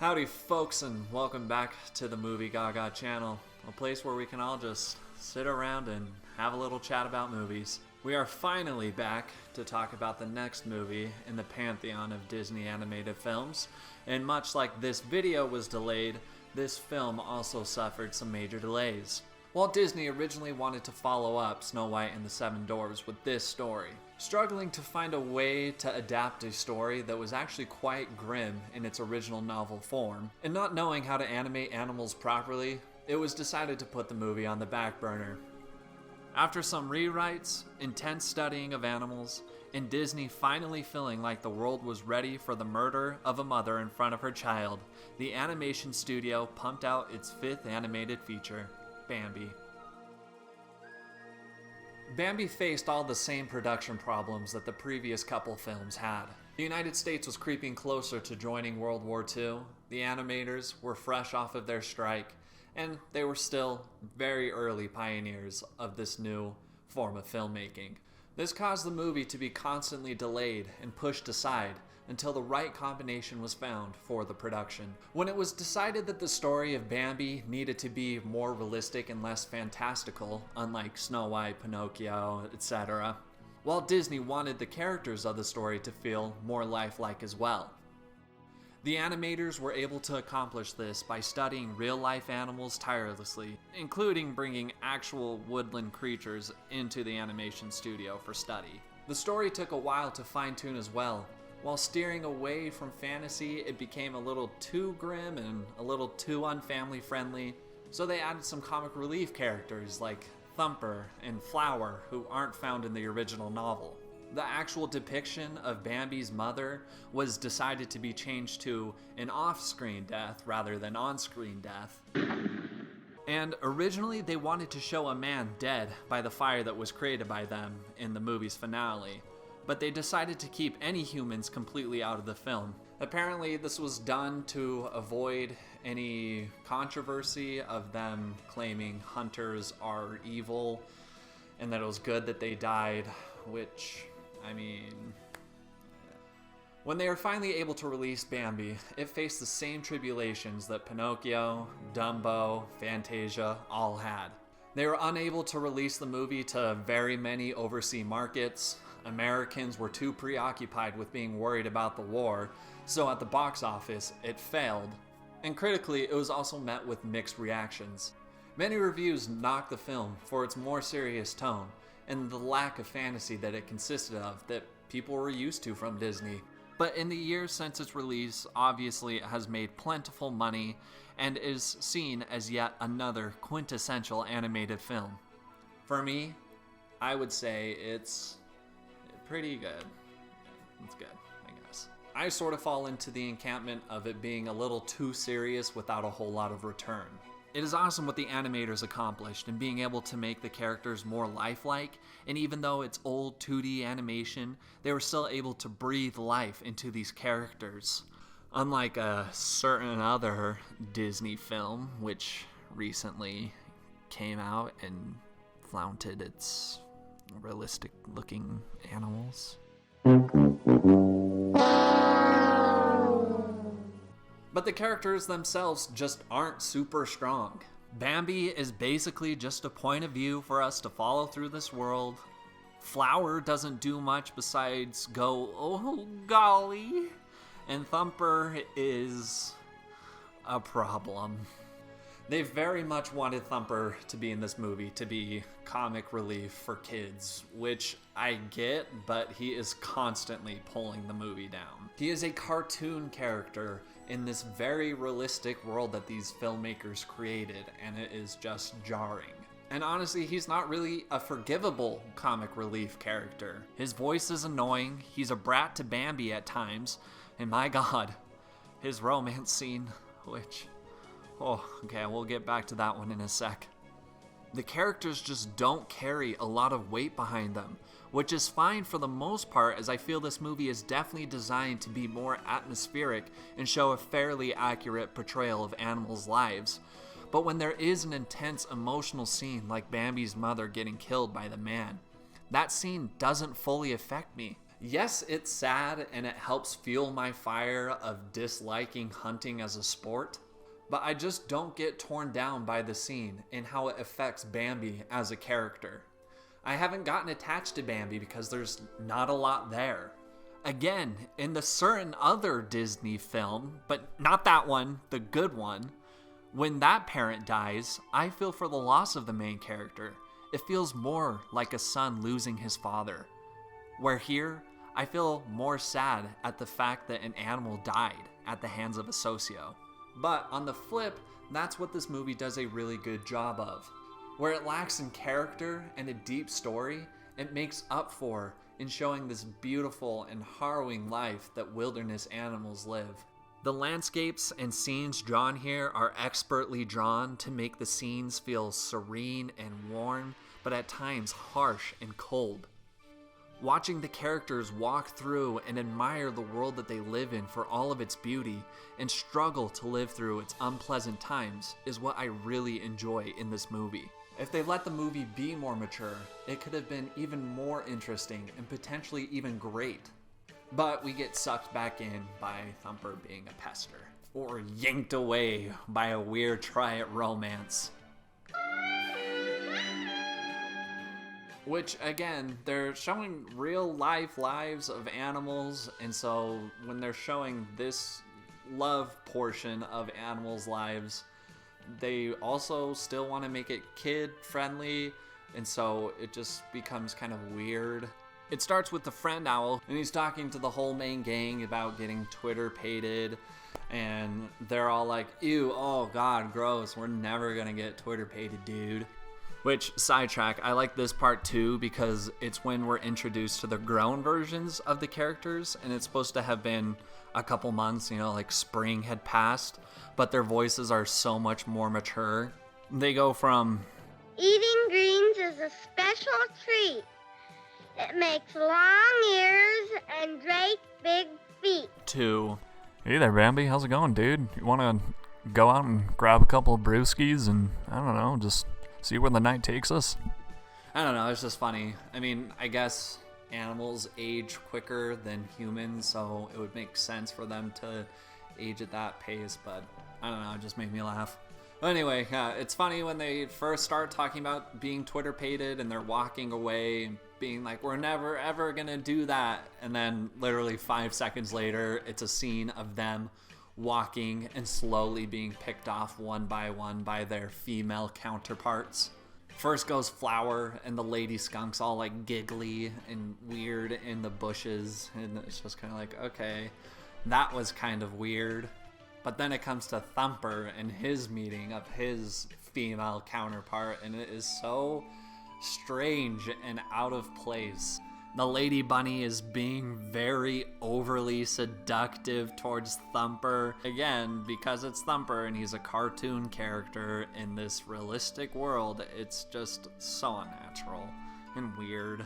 Howdy folks, and welcome back to the Movie Gaga channel, a place where we can all just sit around and have a little chat about movies. We are finally back to talk about the next movie in the pantheon of Disney animated films, and much like this video was delayed, this film also suffered some major delays. Walt Disney originally wanted to follow up Snow White and the Seven Dwarfs with this story, struggling to find a way to adapt a story that was actually quite grim in its original novel form, and not knowing how to animate animals properly, it was decided to put the movie on the back burner. After some rewrites, intense studying of animals, and Disney finally feeling like the world was ready for the murder of a mother in front of her child, the animation studio pumped out its fifth animated feature, Bambi. Bambi faced all the same production problems that the previous couple films had. The United States was creeping closer to joining World War II, the animators were fresh off of their strike, and they were still very early pioneers of this new form of filmmaking. This caused the movie to be constantly delayed and pushed aside until the right combination was found for the production. When it was decided that the story of Bambi needed to be more realistic and less fantastical, unlike Snow White, Pinocchio, etc., Walt Disney wanted the characters of the story to feel more lifelike as well. The animators were able to accomplish this by studying real-life animals tirelessly, including bringing actual woodland creatures into the animation studio for study. The story took a while to fine-tune as well. While steering away from fantasy, it became a little too grim and a little too unfamily-friendly, so they added some comic relief characters like Thumper and Flower, who aren't found in the original novel. The actual depiction of Bambi's mother was decided to be changed to an off-screen death rather than on-screen death. And originally they wanted to show a man dead by the fire that was created by them in the movie's finale, but they decided to keep any humans completely out of the film. Apparently this was done to avoid any controversy of them claiming hunters are evil and that it was good that they died, which, I mean... When they were finally able to release Bambi, it faced the same tribulations that Pinocchio, Dumbo, Fantasia all had. They were unable to release the movie to very many overseas markets. Americans were too preoccupied with being worried about the war, so at the box office, it failed. And critically, it was also met with mixed reactions. Many reviews knocked the film for its more serious tone, and the lack of fantasy that it consisted of that people were used to from Disney. But in the years since its release, obviously it has made plentiful money and is seen as yet another quintessential animated film. For me, I would say it's pretty good. It's good, I guess. I sort of fall into the encampment of it being a little too serious without a whole lot of return. It is awesome what the animators accomplished in being able to make the characters more lifelike, and even though it's old 2D animation, they were still able to breathe life into these characters. Unlike a certain other Disney film, which recently came out and flaunted its realistic-looking animals. But the characters themselves just aren't super strong. Bambi is basically just a point of view for us to follow through this world. Flower doesn't do much besides go, oh golly. And Thumper is a problem. They very much wanted Thumper to be in this movie, to be comic relief for kids, which I get, but he is constantly pulling the movie down. He is a cartoon character in this very realistic world that these filmmakers created, and it is just jarring. And honestly, he's not really a forgivable comic relief character. His voice is annoying, he's a brat to Bambi at times, and my god, his romance scene, which... oh, okay, we'll get back to that one in a sec. The characters just don't carry a lot of weight behind them, which is fine for the most part, as I feel this movie is definitely designed to be more atmospheric and show a fairly accurate portrayal of animals' lives. But when there is an intense emotional scene like Bambi's mother getting killed by the man, that scene doesn't fully affect me. Yes, it's sad and it helps fuel my fire of disliking hunting as a sport, but I just don't get torn down by the scene and how it affects Bambi as a character. I haven't gotten attached to Bambi because there's not a lot there. Again, in the certain other Disney film, but not that one, the good one, when that parent dies, I feel for the loss of the main character. It feels more like a son losing his father. Where here, I feel more sad at the fact that an animal died at the hands of a socio. But on the flip, that's what this movie does a really good job of. Where it lacks in character and a deep story, it makes up for in showing this beautiful and harrowing life that wilderness animals live. The landscapes and scenes drawn here are expertly drawn to make the scenes feel serene and warm, but at times harsh and cold. Watching the characters walk through and admire the world that they live in for all of its beauty and struggle to live through its unpleasant times is what I really enjoy in this movie. If they let the movie be more mature, it could have been even more interesting and potentially even great. But we get sucked back in by Thumper being a pester, or yanked away by a weird try-it romance. Which, again, they're showing real life lives of animals, and so when they're showing this love portion of animals' lives, they also still want to make it kid-friendly, and so it just becomes kind of weird. It starts with the friend owl, and he's talking to the whole main gang about getting Twitter-pated, and they're all like, ew, oh god, gross, we're never gonna get Twitter-pated, dude. Which, sidetrack, I like this part too because it's when we're introduced to the grown versions of the characters, and it's supposed to have been a couple months, like spring had passed, but their voices are so much more mature. They go from, eating greens is a special treat. It makes long ears and great big feet. To, hey there, Bambi, how's it going, dude? You want to go out and grab a couple of brewskis and, I don't know, just see where the night takes us? I don't know, it's just funny. I mean, I guess animals age quicker than humans, so it would make sense for them to age at that pace, but I don't know, it just made me laugh. But anyway, it's funny when they first start talking about being Twitter-pated and they're walking away and being like, we're never ever gonna do that, and then literally 5 seconds later, it's a scene of them walking and slowly being picked off one by their female counterparts. First goes Flower, and the lady skunk's all like giggly and weird in the bushes, and it's just kind of like, okay, that was kind of weird. But then it comes to Thumper and his meeting of his female counterpart, and it is so strange and out of place. The Lady Bunny is being very overly seductive towards Thumper. Again, because it's Thumper and he's a cartoon character in this realistic world, it's just so unnatural and weird.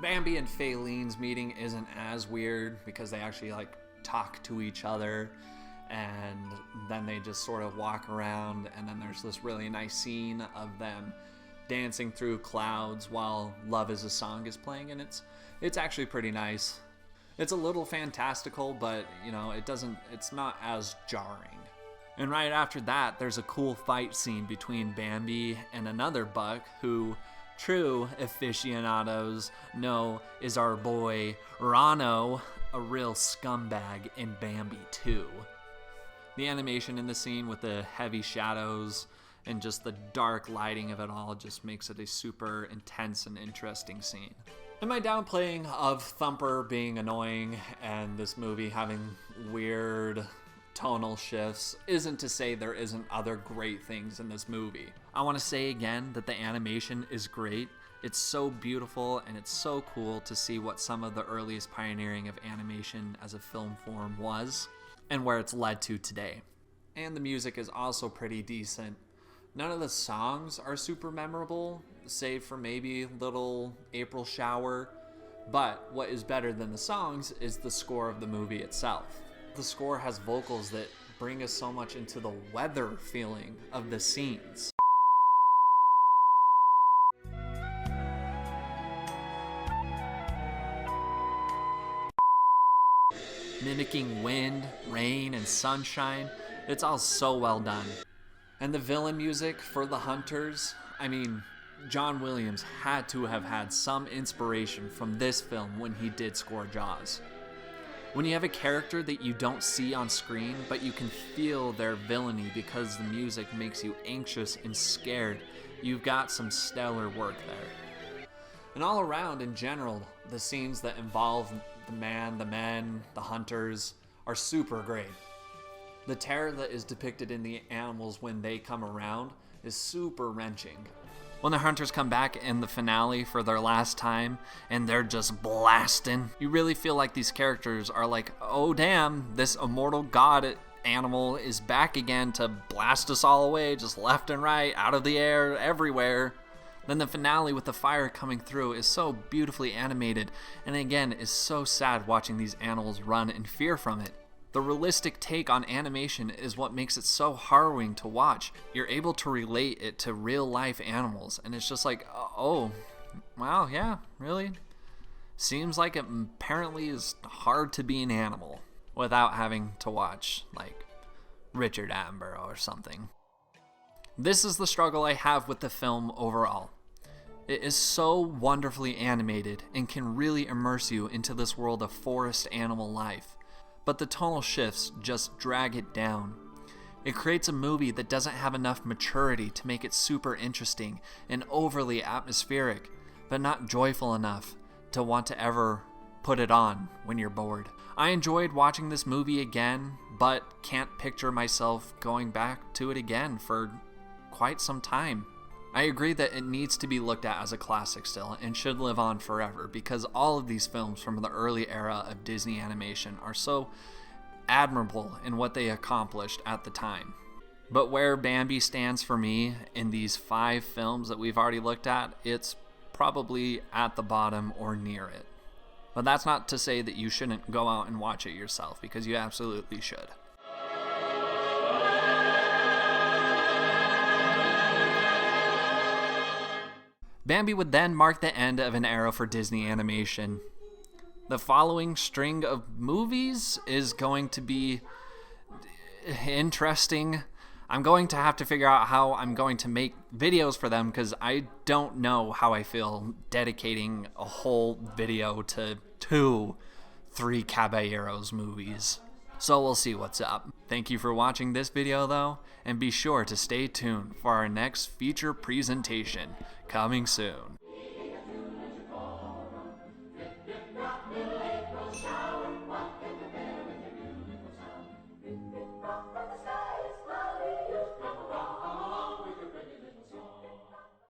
Bambi and Faylene's meeting isn't as weird because they actually talk to each other, and then they just sort of walk around, and then there's this really nice scene of them dancing through clouds while Love Is a Song is playing, and it's actually pretty nice. It's a little fantastical, but it's not as jarring. And right after that, there's a cool fight scene between Bambi and another buck who true aficionados know is our boy Rano, a real scumbag in Bambi 2. The animation in the scene with the heavy shadows and just the dark lighting of it all just makes it a super intense and interesting scene. And my downplaying of Thumper being annoying and this movie having weird tonal shifts isn't to say there isn't other great things in this movie. I want to say again that the animation is great. It's so beautiful, and it's so cool to see what some of the earliest pioneering of animation as a film form was and where it's led to today. And the music is also pretty decent. None of the songs are super memorable, save for maybe Little April Shower, but what is better than the songs is the score of the movie itself. The score has vocals that bring us so much into the weather feeling of the scenes. Mimicking wind, rain, and sunshine, it's all so well done. And the villain music for the Hunters, I mean, John Williams had to have had some inspiration from this film when he did score Jaws. When you have a character that you don't see on screen, but you can feel their villainy because the music makes you anxious and scared, you've got some stellar work there. And all around, in general, the scenes that involve the men, the hunters, are super great. The terror that is depicted in the animals when they come around is super wrenching. When the hunters come back in the finale for their last time and they're just blasting, you really feel like these characters are like, oh damn, this immortal god animal is back again to blast us all away, just left and right, out of the air, everywhere. Then the finale with the fire coming through is so beautifully animated, and again is so sad watching these animals run in fear from it. The realistic take on animation is what makes it so harrowing to watch. You're able to relate it to real life animals, and it's just like, oh, wow, yeah, really? Seems like it apparently is hard to be an animal without having to watch, like, Richard Attenborough or something. This is the struggle I have with the film overall. It is so wonderfully animated and can really immerse you into this world of forest animal life. But the tonal shifts just drag it down. It creates a movie that doesn't have enough maturity to make it super interesting and overly atmospheric, but not joyful enough to want to ever put it on when you're bored. I enjoyed watching this movie again, but can't picture myself going back to it again for quite some time. I agree that it needs to be looked at as a classic still and should live on forever because all of these films from the early era of Disney animation are so admirable in what they accomplished at the time. But where Bambi stands for me in these 5 films that we've already looked at, it's probably at the bottom or near it. But that's not to say that you shouldn't go out and watch it yourself, because you absolutely should. Bambi would then mark the end of an era for Disney animation. The following string of movies is going to be interesting. I'm going to have to figure out how I'm going to make videos for them because I don't know how I feel dedicating a whole video to 3 Caballeros movies. So we'll see what's up. Thank you for watching this video though, and be sure to stay tuned for our next feature presentation coming soon.